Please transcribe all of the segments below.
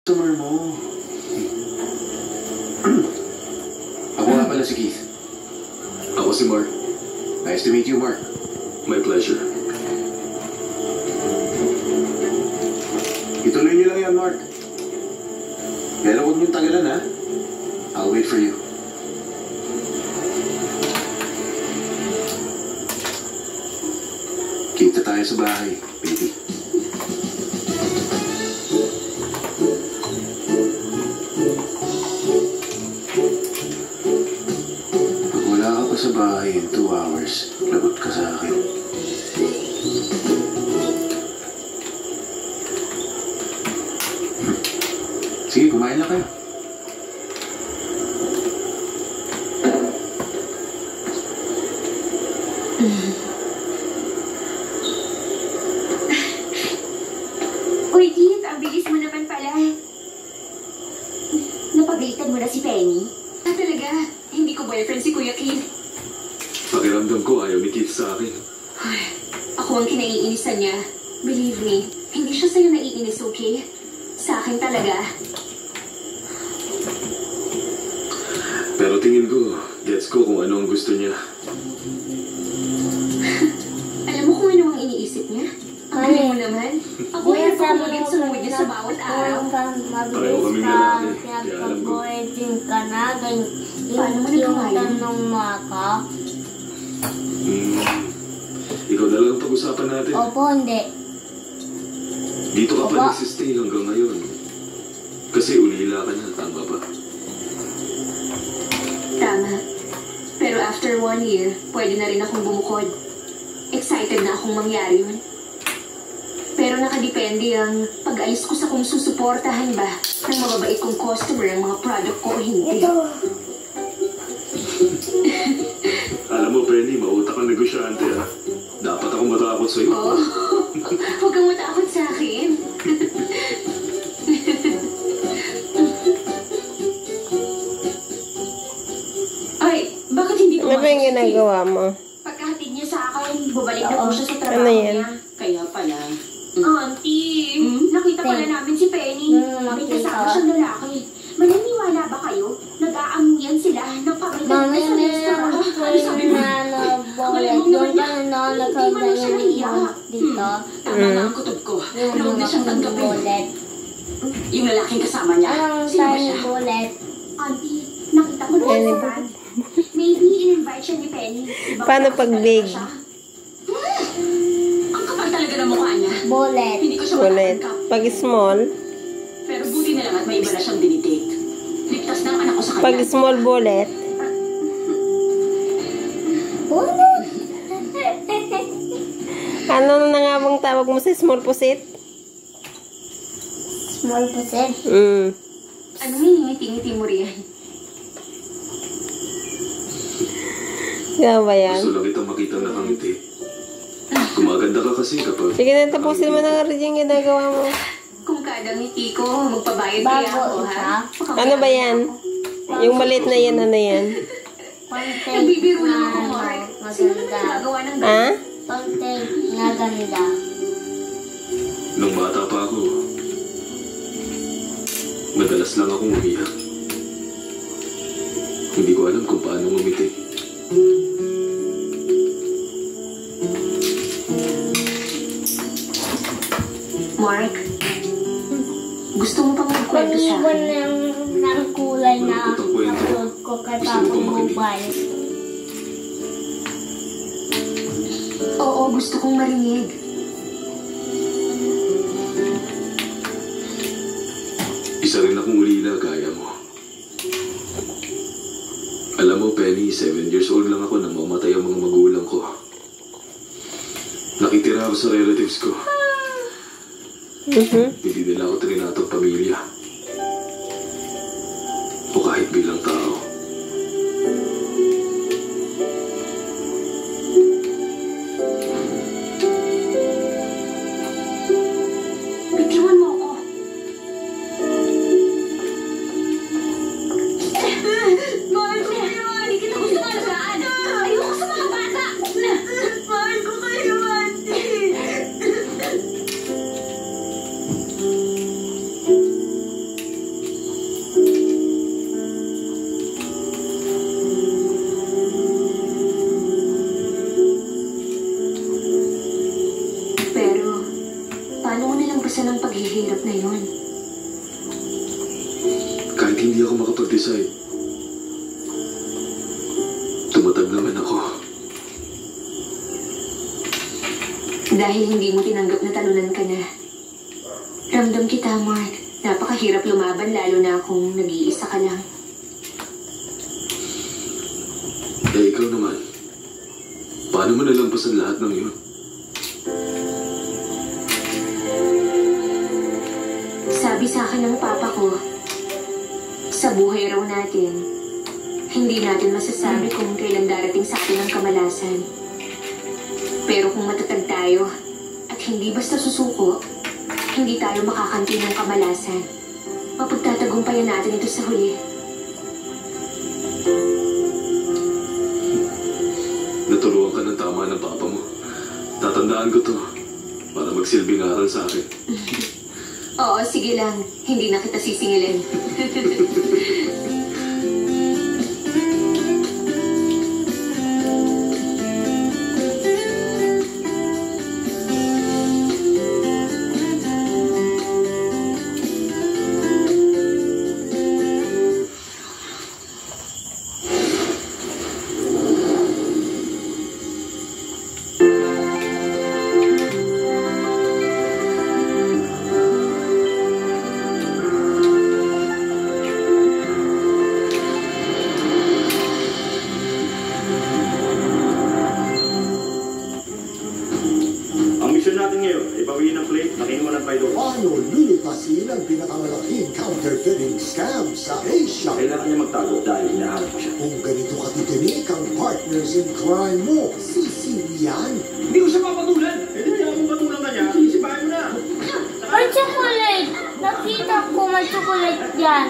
customer mo. Ako nga pala si Keith. Ako si Mark. Nice to meet you, Mark. My pleasure. Ituloy niyo lang yan, Mark. Pero huwag niyong tagalan, ha? I'll wait for you. Kita tayo sa bahay, baby. Pag wala ka pa sa bahay in 2 hours, lagot ka sa akin. Sige, kumain na kayo. Uy, Keith, ang bilis mo naman pala. Napagalitan mo na si Penny? Talaga, hindi ko boyfriend si Kuya Keith. Pakiramdam ko ayaw ni Keith sa akin. Ay, ako ang kinaiinisan niya. Believe me, hindi siya sa'yo naiinis, okay? Sa akin talaga. Pero tingin ko, gets ko kung ano ang gusto niya. Alam mo kung ano ang iniisip niya? Ang galing mo naman. Ako ay napapagulit sa mood niya sa bawat araw. Pareho kaming lalaki, kaya alam ko. ka na, Paano mo nagawa yun? tanong mo ako? Ikaw na lang ang pag-usapan natin. Opo, hindi. Dito ka pa Opo. nagsistay hanggang ngayon. Kasi ulila ka na, tama ba? Tama. Pero after 1 year, pwede na rin akong bumukod. Excited na akong mangyari yun. Pero nakadepende ang pag-alis ko sa kung susuportahan ba ng mababait kong customer ang mga product ko o hindi. Alam mo, Penny, mautak ang negosyante, ha? Dapat akong matakot sa'yo. Oh, huwag kang matakot sa akin. Ay, bakit hindi Ano ba yung ginagawa mo? Pagkahatid niya sa akin, bubalik na po siya sa trabaho Ano yan? niya. Kaya pala. Auntie, nakita pala namin si Penny. May kasama siyang lalaki. Maniniwala ba kayo? Nag-aamuyan sila ng pagkagat na sa restaurant. Ano sabi mo? Dito. Tama nga ang kutob ko. Huwag na siyang tanggapin. Yung lalaking kasama niya. Anong Sino ba time siya? bullet? Auntie, nakita ko doon sa van. Maybe in-invite siya ni Penny. Ibang Paano klase pag talaga big? siya. Ang kapal talaga ng mukha niya. Bullet. Hindi ko siya Ulit. matatangkap. Pag small, Pero buti na lang at may iba na siyang dinidate. Ligtas na ang anak ko sa pag kanya. small bullet, Bullet. ano na nga bang tawag mo sa small pusit? Small puset. Ano ngingiti-ngiti mo riyan? Kaya ba yan? Gusto lang kitang makita nakangiti. Gumaganda ka kasi kapag... Sige na, tapusin mo na rin yung ginagawa mo. Kung kada ngiti ko, magpabayad kaya ako, ha? Ano ba yan? Yung maliit na yan, ano yan? Nagbibiro lang ako, Mark. Sino naman nagagawa ng Ha? Konting na ganda. Nung bata pa ako, madalas lang akong umiyak. Hindi ko alam kung paano ngumiti. Mark, gusto mo pang magkwento sa Pag-iwan akin? ng kulay na Malungkot ang kwento. upload ko Gusto mo katapos bang makinig? mobile. Oo, gusto kong marinig. Isa rin akong ulila gaya mo. Alam mo, Penny, 7 years old lang ako nang mamatay ang mga magulang ko. Nakitira ako sa relatives ko. Hindi nila ako trinatong pamilya. O kahit bilang tao. Bigyan mo ako. Mahal ko kayo, hindi kita gusto malagaan. Ayoko sa mga bata. Mahal ko kayo, auntie. Pag hindi ako makapag-decide, tumatag naman ako. Dahil hindi mo tinanggap na talunan ka na. Ramdam kita, Mark. Napakahirap lumaban lalo na kung nag-iisa ka lang. Eh, ikaw naman. Paano mo nalampasan lahat ng yun? Sabi sa akin ng papa ko, sa buhay raw natin, hindi natin masasabi kung kailan darating sa atin ang kamalasan. Pero kung matatag tayo at hindi basta susuko, hindi tayo makakanti ng kamalasan. Mapagtatagumpayan natin ito sa huli. Naturuan ka ng tama ng papa mo. Tatandaan ko to para magsilbing aral sa akin. Oo, sige lang. Hindi na kita sisingilin. Ang misyon natin ngayon ay bawiin ang plate na kinuha ng Paido. Paano lulutasin ang pinakamalaking counterfeiting scam sa Asia? Kailangan niya magtago dahil hinahanap ko siya. Kung ganito katitinik ang partners in crime mo, sisiwiyan. Hindi ko siya papatulan! Eh, di kaya kung patulan ka niya, sisipahin mo na! May chocolate! Nakita ko may chocolate yan.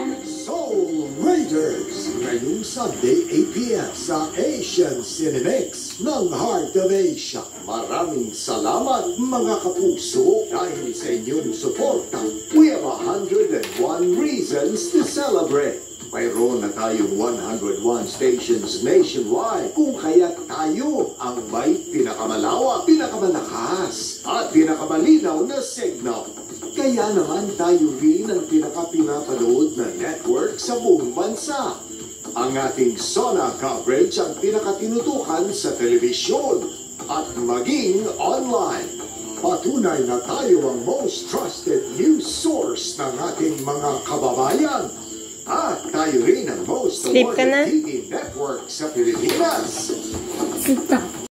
Soul Raiders, ngayong Sunday 8 p.m. sa Asian Cinemex ng Heart of Asia. Maraming salamat mga kapuso dahil sa inyong suporta. We have 101 reasons to celebrate. Mayroon na tayong 101 stations nationwide kung kaya't tayo ang may pinakamalawak, pinakamalakas at pinakamalinaw na signal. Kaya naman tayo rin ang pinakapinapanood na network sa buong bansa. Ang ating Sona coverage ang pinakatinutukan sa telebisyon at maging online. Patunay na tayo ang most trusted news source ng ating mga kababayan. At tayo rin ang most Sleep ka na? awarded TV network sa Pilipinas. Stop.